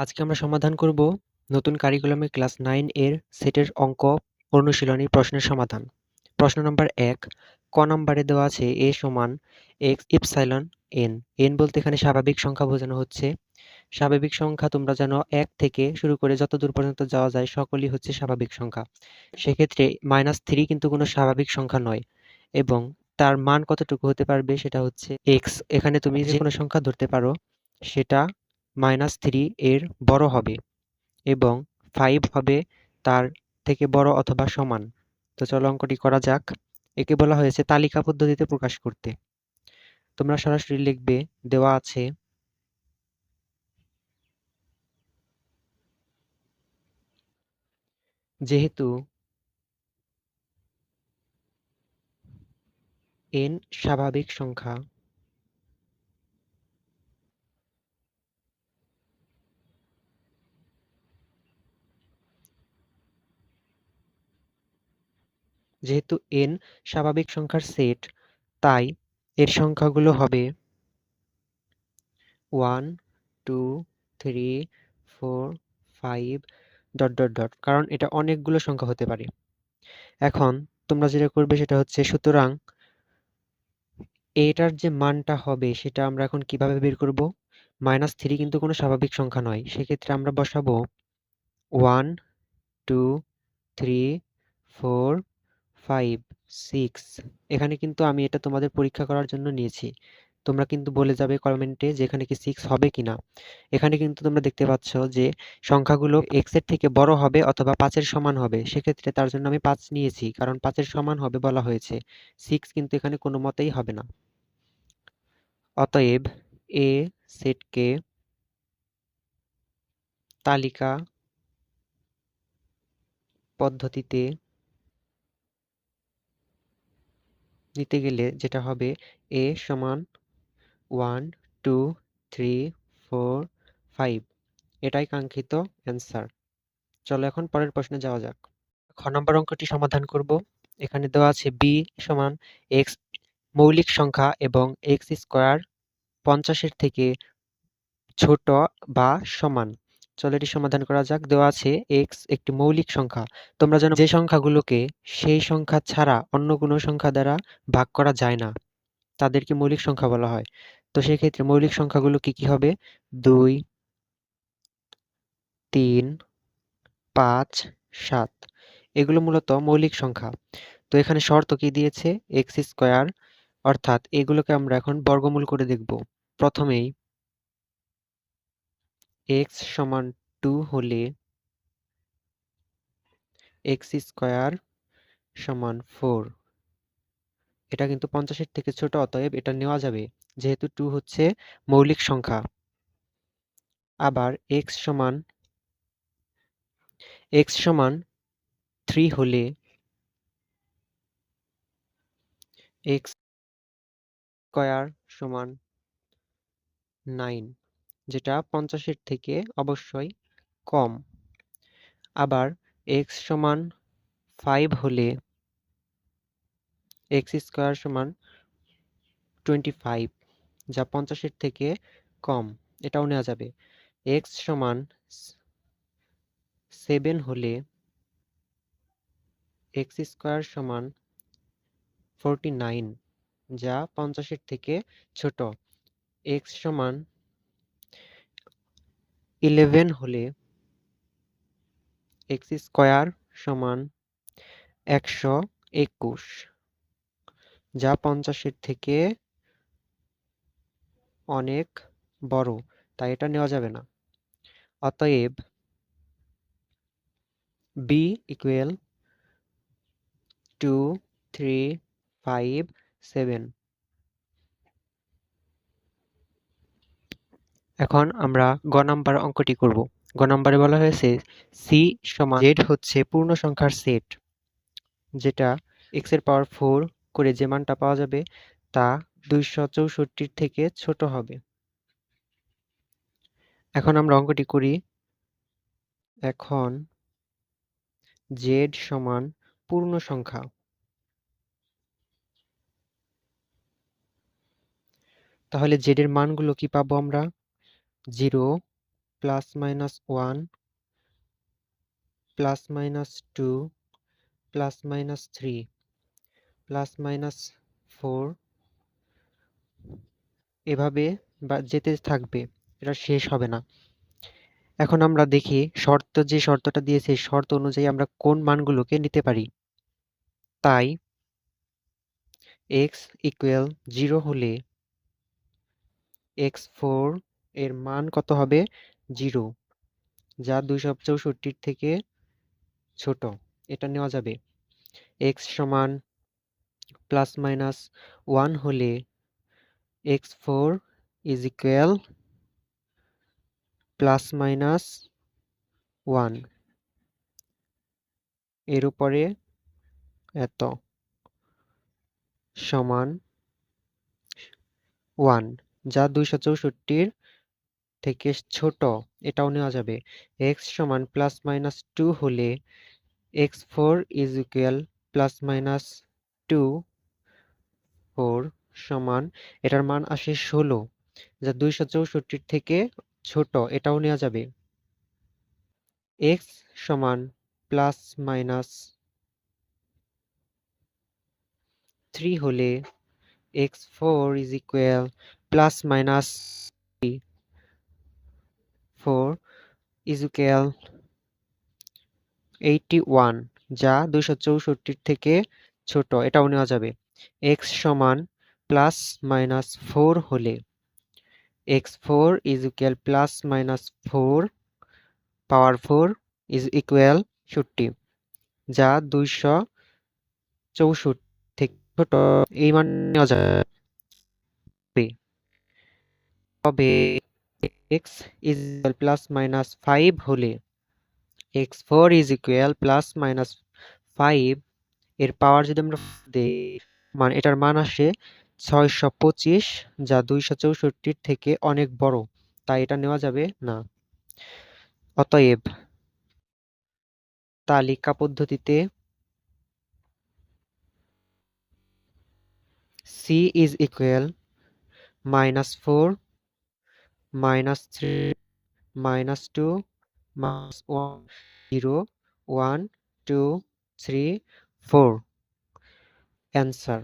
আজকে আমরা সমাধান করব নতুন কারিকুলামে ক্লাস 9 এর সেটের অঙ্ক অনুশীলনী প্রশ্নের সমাধান। প্রশ্ন নম্বর 1 ক নম্বরে দেওয়া আছে a সমান x ইপসাইলন n। n বলতে এখানে স্বাভাবিক সংখ্যা বোঝানো হচ্ছে। স্বাভাবিক সংখ্যা তোমরা জানো 1 থেকে শুরু করে যত দূর পর্যন্ত যাওয়া যায় সকলই হচ্ছে স্বাভাবিক সংখ্যা। সেক্ষেত্রে -3 কিন্তু কোনো স্বাভাবিক সংখ্যা নয় এবং তার মান কতটুকু হতে পারবে সেটা হচ্ছে x। এখানে তুমি যে কোনো সংখ্যা ধরতে পারো, সেটা -3 এর বড় হবে এবং 5 হবে তার থেকে বড় অথবা সমান। তো চলো অঙ্কটি করা যাক। একে বলা হয়েছে তালিকা পদ্ধতিতে প্রকাশ করতে। তোমরা সরাসরি লিখবে, দেওয়া আছে যেহেতু n স্বাভাবিক সংখ্যা যেহেতু n স্বাভাবিক সংখ্যার সেট, তাই এর সংখ্যাগুলো হবে 1 2 3 4 5 ... কারণ এটা অনেকগুলো সংখ্যা হতে পারে। এখন তোমরা যেটা করবে সেটা হচ্ছে, সুতরাং এটার যে মানটা হবে সেটা আমরা এখন কিভাবে বের করব? -3 কিন্তু কোনো স্বাভাবিক সংখ্যা নয়। সেক্ষেত্রে আমরা বসাবো 1 2 3 4 5 6। এখানে কিন্তু আমি এটা তোমাদের পরীক্ষা করার জন্য নিয়েছি। তোমরা কিন্তু বলে যাবে কমেন্টে যে এখানে কি 6 হবে কিনা। এখানে কিন্তু তোমরা দেখতে পাচ্ছ যে সংখ্যাগুলো x এর থেকে বড় হবে অথবা 5 এর সমান হবে। সেক্ষেত্রে তার জন্য আমি 5 নিয়েছি, কারণ 5 এর সমান হবে বলা হয়েছে। 6 কিন্তু এখানে কোনো মতেই হবে না। অতএব এ সেটকে তালিকা পদ্ধতিতে নিতে গেলে যেটা হবে a সমান 1 2 3 4 5। এটাই কাঙ্ক্ষিত অ্যান্সার। চলো এখন পরের প্রশ্নে যাওয়া যাক। খ নম্বর অঙ্কটি সমাধান করব। এখানে দেওয়া আছে b সমান x মৌলিক সংখ্যা এবং x স্কয়ার 50 এর থেকে ছোট বা সমান। চলো এটি সমাধান করা যাক। দেওয়া আছে x একটি মৌলিক সংখ্যা। তোমরা জানো যে সংখ্যাগুলোকে সেই সংখ্যা ছাড়া অন্য কোনো সংখ্যা দ্বারা ভাগ করা যায় না, তাদেরকে মৌলিক সংখ্যা বলা হয়। তো সেক্ষেত্রে মৌলিক সংখ্যাগুলো কি কি হবে? 2 3 5 7। এগুলো মূলত মৌলিক সংখ্যা। তো এখানে শর্ত কি দিয়েছে? x স্কয়ার, অর্থাৎ এগুলোকে আমরা এখন বর্গমূল করে দেখব। প্রথমেই x সমান 2 হলে x স্কয়ার সমান 4। এটা কিন্তু 50 এর থেকে ছোট, অতএব এটা নেওয়া যাবে যেহেতু 2 হচ্ছে মৌলিক সংখ্যা। আবার x সমান 3 হলে x স্কয়ার সমান 9, যেটা 50 এর থেকে অবশ্যই কম। আবার x সমান 5 হলে x স্কয়ার সমান 25, যা 50 এর থেকে কম। এটাও নেওয়া যাবে। x সমান 7 হলে x স্কয়ার সমান 49, যা 50 এর থেকে ছোট। x সমান 11 হলে x স্কয়ার সমান 121, যা 50 এর থেকে অনেক বড়, তাই এটা নেওয়া যাবে না। অতএব b ইকুয়াল 2 3 5 7। এখন আমরা গ নাম্বার অঙ্কটি করব। গ নাম্বারে বলা হয়েছে c সমান z হচ্ছে পূর্ণ সংখ্যার সেট, যেটা x এর পাওয়ার 4 করে যে মানটা পাওয়া যাবে তা 264 থেকে ছোট হবে। এখন আমরা অঙ্কটি করি। এখন z সমান পূর্ণ সংখ্যা, তাহলে z এর মানগুলো কি পাবো আমরা? 0 plus minus 1 plus minus 2 plus minus 3 plus minus 4 এভাবে যেতে থাকবে, এটা শেষ হবে না। এখন আমরা দেখি যে শর্তটা দিয়েছে সেই শর্ত অনুযায়ী আমরা কোন মানগুলোকে নিতে পারি। তাই x ইকুয়াল 0 হলে x4 এর মান কত হবে? 0, যা 264 থেকে ছোট, এটা নেওয়া যাবে। x সমান প্লাস মাইনাস 1 হলে x4 is equal plus minus 1, এর উপরে এত সমান 1, যা 264 থেকে ছোট, এটাও নেওয়া যাবে। x সমান প্লাস মাইনাস 2 হলে x4 is equal plus minus 2, 4 সমান, এটার মান আসে 16, যা 264 থেকে ছোট, এটাও নেওয়া যাবে। x সমান প্লাস মাইনাস 3 হলে x4 is equal plus minus 4 is equal 81, যা 264 থেকে ছোট, এটাও নেওয়া যাবে। x সমান প্লাস মাইনাস 4 হলে x4 is equal plus minus 4 power 4 is equal 60, যা 264 থেকে ছোট, এই মান নেওয়া যাবে। তবে x is equal plus minus 5 হলে x4 is equal plus minus 5 এর পাওয়ার যদি আমরা দেই, এটার মান আসে 625, যা 264 থেকে অনেক বড়, তাই এটা নেওয়া যাবে না। অতএব তালিকা পদ্ধতিতে c ইজ ইকুয়াল -4 -3 -2 -1 0 1 2 3 4 অ্যান্সার।